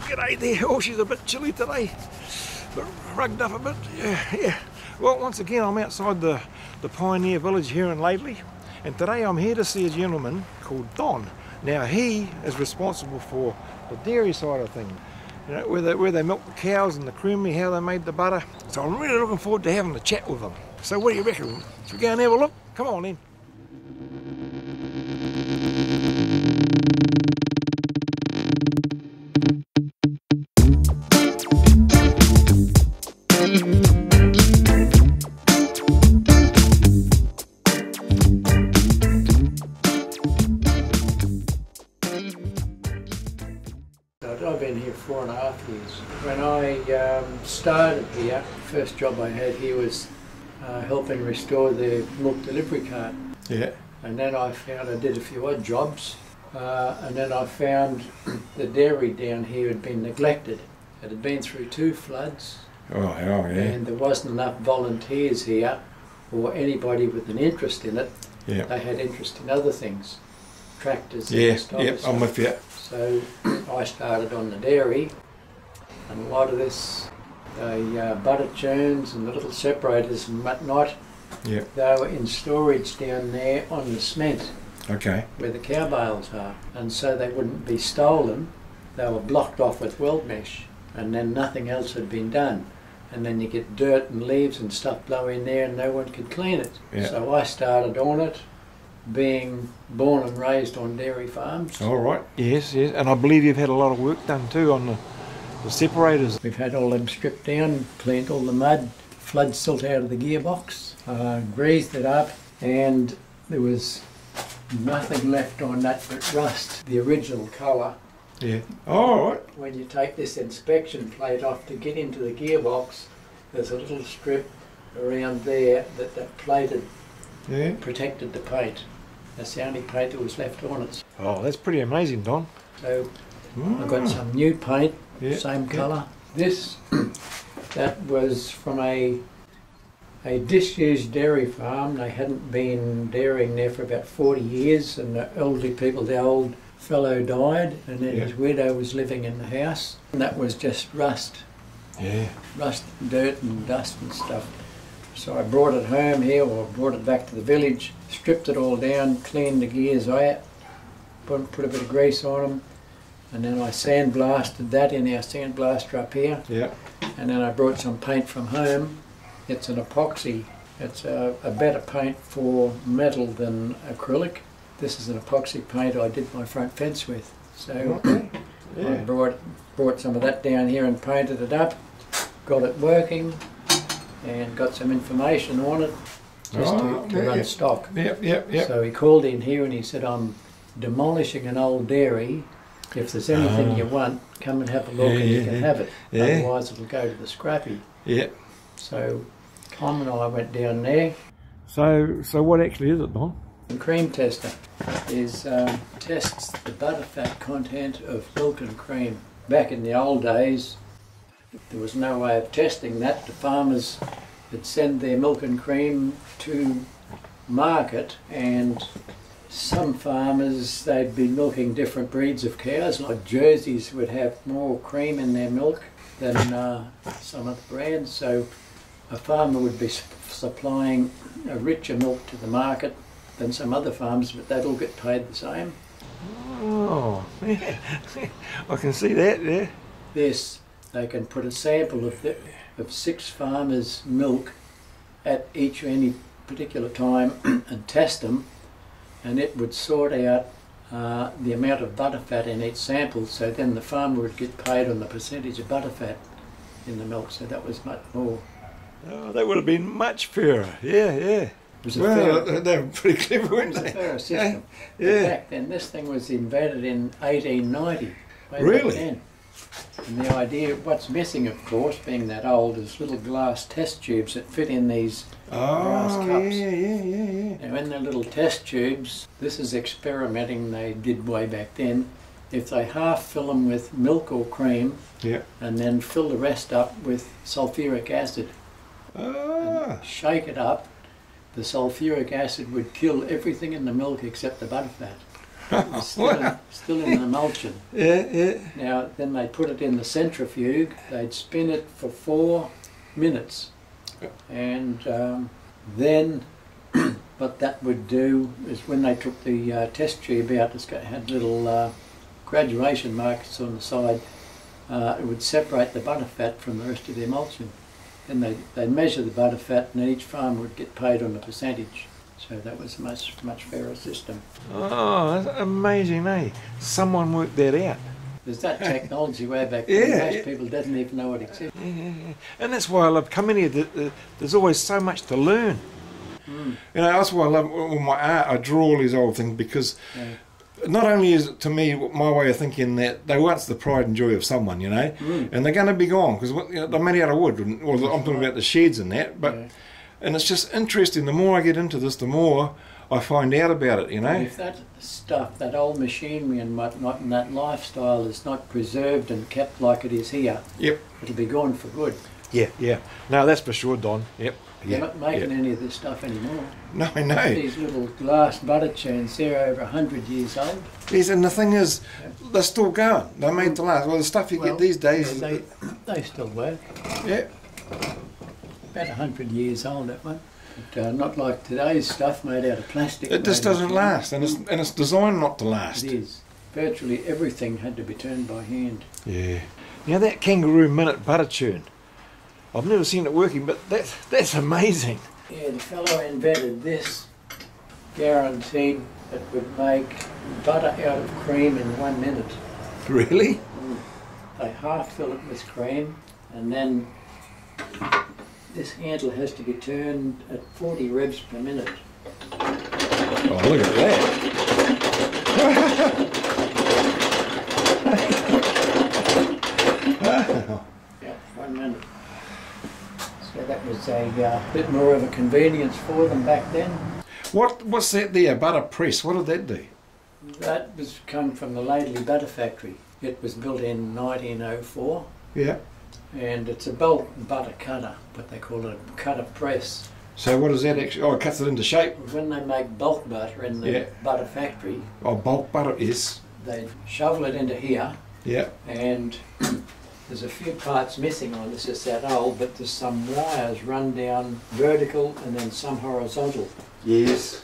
g'day there. Oh, she's a bit chilly today. But rugged up a bit. Yeah. Well, once again, I'm outside the pioneer village here in Laidley. And today I'm here to see a gentleman called Don. Now, he is responsible for the dairy side of things. You know, where they milk the cows and the creamery, how they made the butter. So I'm really looking forward to having a chat with them. So what do you reckon? Should we go and have a look? Come on then. I've been here 4.5 years. When I started here, the first job I had here was helping restore the milk delivery cart. Yeah. And then I found I did a few odd jobs, and then I found the dairy down here had been neglected. It had been through 2 floods. Oh yeah. And there wasn't enough volunteers here or anybody with an interest in it. Yeah. They had interest in other things, tractors and Yeah, stuff. yep, I'm with you. So I started on the dairy, and a lot of this, the butter churns and the little separators and whatnot, Yeah. they were in storage down there on the cement Okay. where the cow bales are, and so they wouldn't be stolen. They were blocked off with weld mesh, and then nothing else had been done. And then you get dirt and leaves and stuff blow in there and no one could clean it. Yeah. So I started on it, being born and raised on dairy farms. All right. Yes. And I believe you've had a lot of work done too on the separators. We've had all them stripped down, cleaned all the mud, flood silt out of the gearbox, greased it up, and there was nothing left on that but rust, the original colour. Yeah. All right. When you take this inspection plate off to get into the gearbox, there's a little strip around there that plated Yeah. protected the paint. That's the only paint that was left on it. Oh, that's pretty amazing, Don. So I got some new paint, Yeah. same colour. This, that was from a disused dairy farm. They hadn't been dairying there for about 40 years, and the elderly people, the old fellow died, and then his widow was living in the house. And that was just rust. Yeah. Rust, dirt and dust and stuff. So I brought it home here, or brought it back to the village, stripped it all down, cleaned the gears out, put a bit of grease on them, and then I sandblasted that in our sandblaster up here. Yeah. And then I brought some paint from home. It's an epoxy. It's a better paint for metal than acrylic. This is an epoxy paint I did my front fence with. So Yeah. I brought some of that down here and painted it up, got it working, and got some information on it just to run stock. Yep. So he called in here and he said, I'm demolishing an old dairy. If there's anything you want, come and have a look and you can have it. Otherwise it'll go to the scrappy. Yeah. So Tom and I went down there. So what actually is it, Don? The cream tester tests the butter fat content of milk and cream. Back in the old days, there was no way of testing that. The farmers would send their milk and cream to market, and some farmers, they'd be milking different breeds of cows, like Jerseys would have more cream in their milk than some of the brands. So a farmer would be supplying a richer milk to the market than some other farms, but they'd all get paid the same. Oh, yeah. I can see that, yeah. This, they can put a sample of 6 farmers' milk at any particular time and test them, and it would sort out the amount of butterfat in each sample, so then the farmer would get paid on the percentage of butterfat in the milk, so that was much more. Oh, that would have been much fairer, yeah. Well, they were pretty clever, weren't they? It was a fairer system. Yeah. Back then, this thing was invented in 1890. Way Really? back then. And the idea, what's missing, of course, being that old, is little glass test tubes that fit in these glass cups. Yeah. Now, in the little test tubes, this is experimenting they did way back then. If they half fill them with milk or cream, and then fill the rest up with sulfuric acid, and shake it up, the sulfuric acid would kill everything in the milk except the butterfat. It was still in the emulsion. Yeah, yeah. Now, then they put it in the centrifuge. They'd spin it for 4 minutes. And then what that would do is when they took the test tube out, it had little graduation marks on the side, it would separate the butterfat from the rest of the emulsion. Then they'd measure the butterfat, and each farm would get paid on a percentage. So that was a much fairer system. Oh, that's amazing, eh? Someone worked that out. There's that technology way back then. Most people didn't even know it existed. Yeah. And that's why I love coming here. There's always so much to learn. You know, that's why I love my art. I draw all these old things because not only is it to me my way of thinking that they once the pride and joy of someone, you know, and they're going to be gone because they're made out of wood. Or I'm talking about the sheds and that, but and it's just interesting. The more I get into this, the more I find out about it, you know. If that stuff, that old machinery and whatnot, and that lifestyle is not preserved and kept like it is here, it'll be gone for good. Yeah. No, that's for sure, Don. Yep. They're not making any of this stuff anymore. No, I know. These little glass butter churns, they're over 100 years old. Yes, and the thing is, they're still going. They're made to last. Well, the stuff you get these days... Yeah, they still work. Yeah. About 100 years old, that one. But, not like today's stuff made out of plastic. It just doesn't last, and it's designed not to last. It is. Virtually everything had to be turned by hand. Yeah. Now that kangaroo minute butter churn, I've never seen it working, but that's amazing. Yeah, the fellow invented this, guaranteed it would make butter out of cream in 1 minute. Really? They half fill it with cream, and then this handle has to be turned at 40 revs per minute. Oh, look at that. Yeah, 1 minute. So that was a bit more of a convenience for them back then. What's that there, butter press? What did that do? That was come from the Laidley Butter Factory. It was built in 1904. Yeah. And it's a bulk butter cutter, but they call it a cutter press. So what does that actually... Oh, it cuts it into shape. When they make bulk butter in the butter factory... Oh, bulk butter is... They shovel it into here. Yeah. And there's a few parts missing on this. It's that old, but there's some wires run down vertical and then some horizontal. Yes.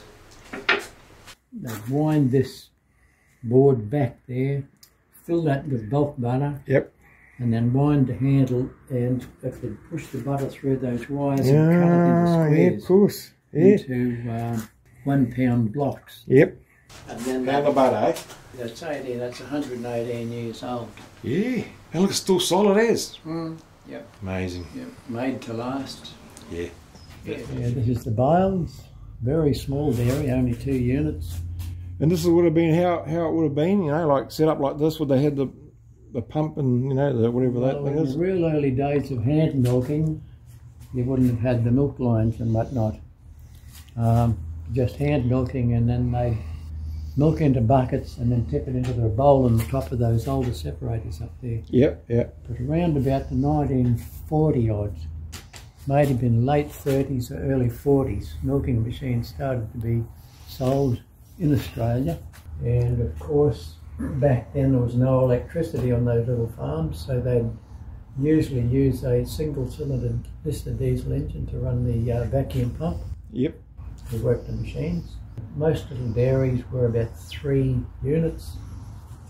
They wind this board back there, fill that with bulk butter. Yep. And then wind the handle, and it would push the butter through those wires and cut it into squares. Yeah, of course. Yeah. Into 1 pound blocks. Yep. And then And the butter, eh? That's 118 years old. Yeah. And look, it's still solid as. Yep. Amazing. Yep. Made to last. Yeah. Yeah, this is the Biles. Very small dairy, only 2 units. And this would have been how it would have been, you know, like set up like this, would they had the pump and, you know, whatever that thing is? In the real early days of hand milking, you wouldn't have had the milk lines and whatnot. Just hand milking, and then they milk into buckets and then tip it into the bowl on the top of those older separators up there. Yep, yep. But around about the 1940 odds, might have been late 30s or early 40s, milking machines started to be sold in Australia. And of course, back then there was no electricity on those little farms, so they'd usually use a single-cylinder Lister diesel engine to run the vacuum pump. Yep. To work the machines. Most little dairies were about 3 units,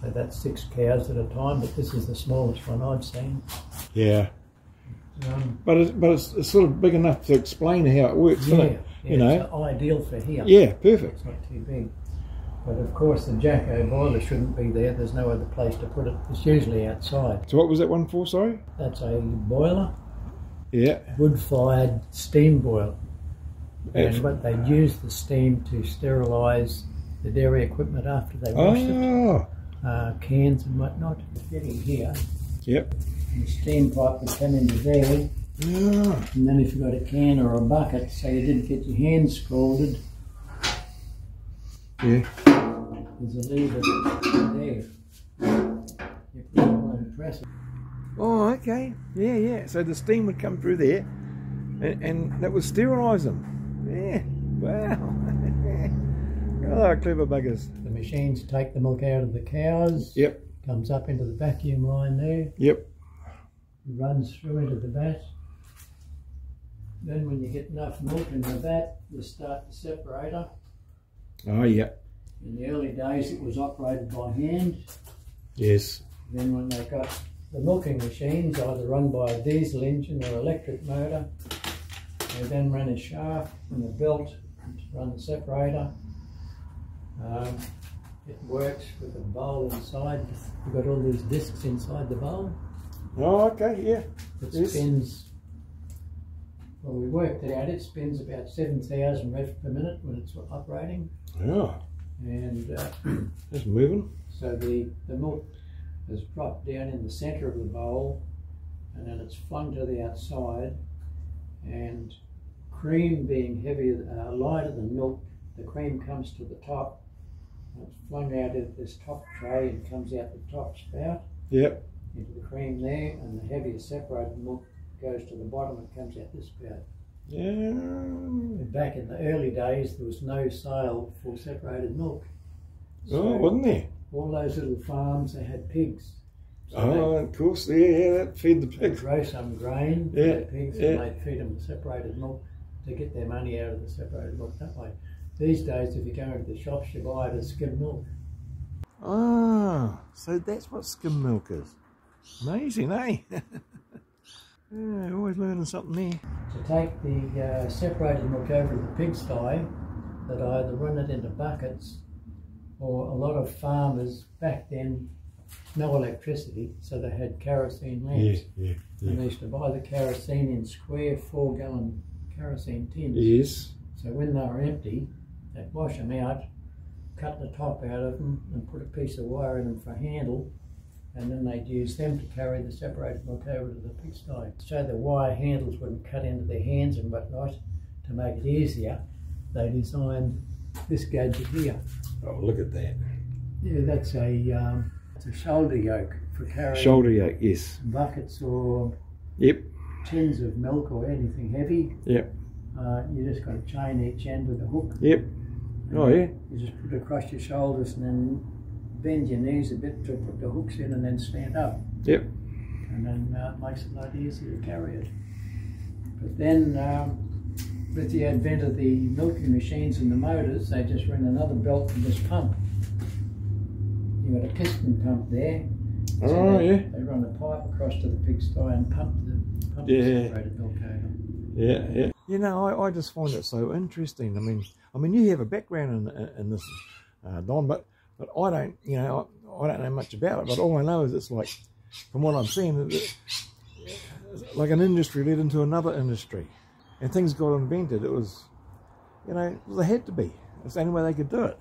so that's 6 cows at a time, but this is the smallest one I've seen. Yeah. But it's sort of big enough to explain how it works, isn't it? You know. It's ideal for here. Yeah, perfect. It's not too big. But of course the Jacko boiler shouldn't be there. There's no other place to put it. It's usually outside. So what was that one for, sorry? That's a boiler. Yeah. Wood-fired steam boiler. And what they use the steam to sterilise the dairy equipment after they wash it. Cans and whatnot. Getting here. Yep. And the steam pipe would come into there. Yeah. And then if you got a can or a bucket, so you didn't get your hands scalded, there's a lever there. You put it on and press it. Oh, okay. Yeah, yeah. So the steam would come through there, and that would sterilise them. Yeah. Wow. Oh, clever buggers. The machines take the milk out of the cows. Yep. Comes up into the vacuum line there. Yep. Runs through into the vat. Then when you get enough milk in the vat, you start the separator. Oh, yeah. In the early days it was operated by hand. Yes. Then when they got the milking machines, either run by a diesel engine or electric motor, they then ran a shaft and a belt to run the separator. It works with a bowl inside. You've got all these discs inside the bowl. Oh, okay, yeah. It spins, well, we worked it out, it spins about 7,000 revs per minute when it's operating. Yeah. And it's moving. so the milk is dropped down in the centre of the bowl, and then it's flung to the outside, and cream being heavier, lighter than milk, the cream comes to the top, and it's flung out of this top tray and comes out the top spout. Yep. Into the cream there, and the heavier separated milk goes to the bottom and comes out this spout. Yeah. And back in the early days, there was no sale for separated milk. So Oh, wasn't there? all those little farms, they had pigs. So Oh, of course, yeah, that feed the they'd pigs. grow some grain for Yeah, the pigs, yeah. and they'd feed them the separated milk to get their money out of the separated milk that way. These days, if you go into the shops, you buy it as skim milk. Ah, so that's what skim milk is. Amazing, eh? Yeah, always learning something there. To take the separated milk over to the pigsty, they'd either run it into buckets, or a lot of farmers back then, no electricity, so they had kerosene lamps. Yeah. And they used to buy the kerosene in square 4-gallon kerosene tins. Yes. So when they were empty, they'd wash them out, cut the top out of them, and put a piece of wire in them for a handle, and then they'd use them to carry the separated milk over to the pigsty. So the wire handles wouldn't cut into their hands and whatnot. To make it easier, they designed this gadget here. Oh, look at that. Yeah, that's a it's a shoulder yoke for carrying Shoulder yoke, yes. buckets or Yep. tins of milk or anything heavy. Yep. You just got a chain each end with a hook. Yep. Oh, yeah. You just put it across your shoulders and then bend your knees a bit to put the hooks in and then stand up. Yep. And then it makes it a lot easier to carry it. But then with the advent of the milking machines and the motors, they just ran another belt from this pump. You got a piston pump there. Oh, yeah. They run a pipe across to the pigsty and pump the separated milk over. Yeah. You know, I just find it so interesting. I mean, you have a background in this, Don, but I don't. You know, I don't know much about it. But all I know is it's like, from what I'm seeing, it's like an industry led into another industry, and things got invented. It was, you know, they had to be. It's the only way they could do it.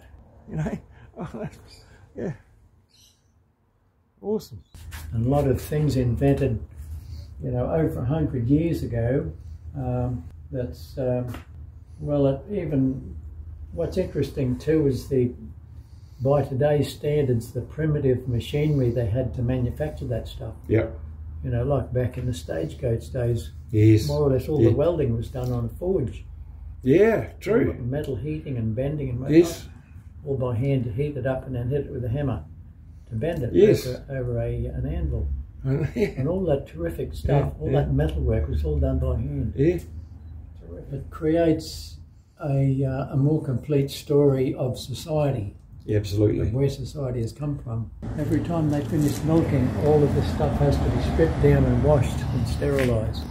You know, yeah. Awesome. And a lot of things invented, you know, over 100 years ago. That's even what's interesting too is by today's standards, the primitive machinery they had to manufacture that stuff. Yeah. You know, like back in the stagecoach days. Yes. More or less all the welding was done on a forge. Yeah, true. Metal heating and bending and whatnot. Yes. All by hand to heat it up and then hit it with a hammer to bend it over an anvil. And all that terrific stuff, that metal work was all done by hand. Yeah. It creates a more complete story of society. Yeah, absolutely. Of where society has come from. Every time they finish milking, all of this stuff has to be stripped down and washed and sterilised.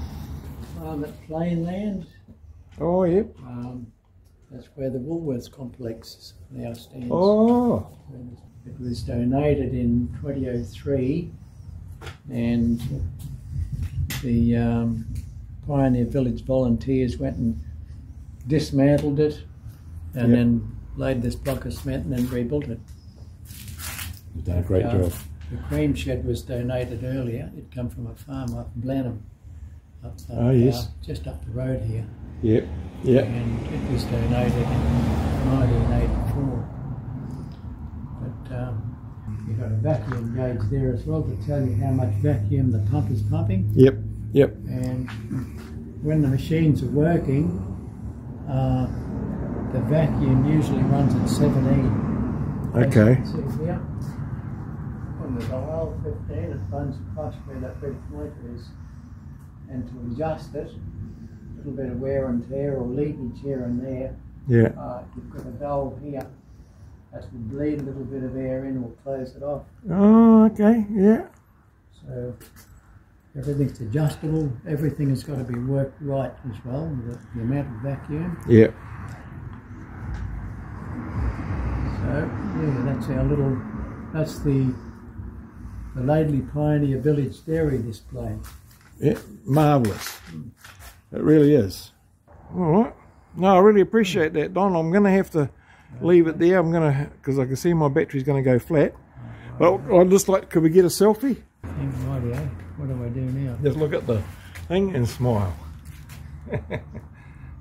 At Plainland. Oh, yeah. That's where the Woolworths complex now stands. Oh. It was donated in 2003, and the Pioneer Village volunteers went and dismantled it and then laid this block of cement and then rebuilt it. You've done a great job. The cream shed was donated earlier. It come from a farm up in Blenheim, just up the road here. Yep. Yep. And it was donated in 1984. But you've got a vacuum gauge there as well to tell you how much vacuum the pump is pumping. Yep. Yep. And when the machines are working, The vacuum usually runs at 17. Okay. As you can see here, on the dial 15, it runs past where that red pointer is. And to adjust it, a little bit of wear and tear or leakage here and there. Yeah. You've got a valve here that will bleed a little bit of air in or close it off. Oh, okay. Yeah. So everything's adjustable. Everything has got to be worked right as well, the amount of vacuum. Yeah. So yeah, that's our little, that's the Laidley Pioneer Village Dairy display. Yeah, marvellous. It really is. All right. No, I really appreciate that, Don. I'm going to have to leave it there. I'm going to, because I can see my battery's going to go flat. But I'd just like, could we get a selfie? Rightio. What do I do now? Just look at the thing and smile.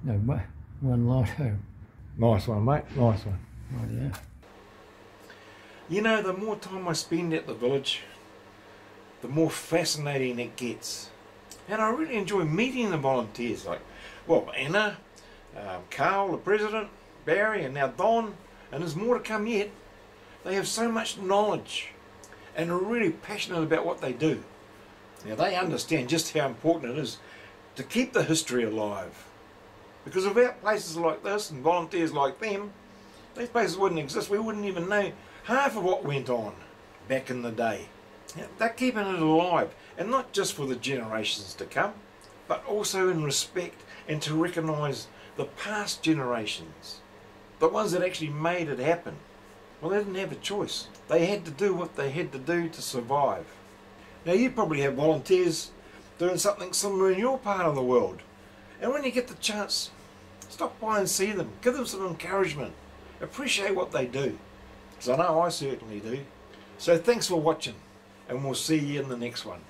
No, one lotto. Nice one, mate. Nice one. Rightio. You know, the more time I spend at the village, the more fascinating it gets. And I really enjoy meeting the volunteers, like, well, Anna, Carl, the president, Barry, and now Don, and there's more to come yet. They have so much knowledge and are really passionate about what they do. Now, they understand just how important it is to keep the history alive. Because without places like this and volunteers like them, these places wouldn't exist. We wouldn't even know half of what went on back in the day. Yeah, they're keeping it alive, and not just for the generations to come, but also in respect and to recognise the past generations, the ones that actually made it happen. Well, they didn't have a choice. They had to do what they had to do to survive. Now, you probably have volunteers doing something similar in your part of the world, and when you get the chance, stop by and see them, give them some encouragement, appreciate what they do, because I know I certainly do. So thanks for watching, and we'll see you in the next one.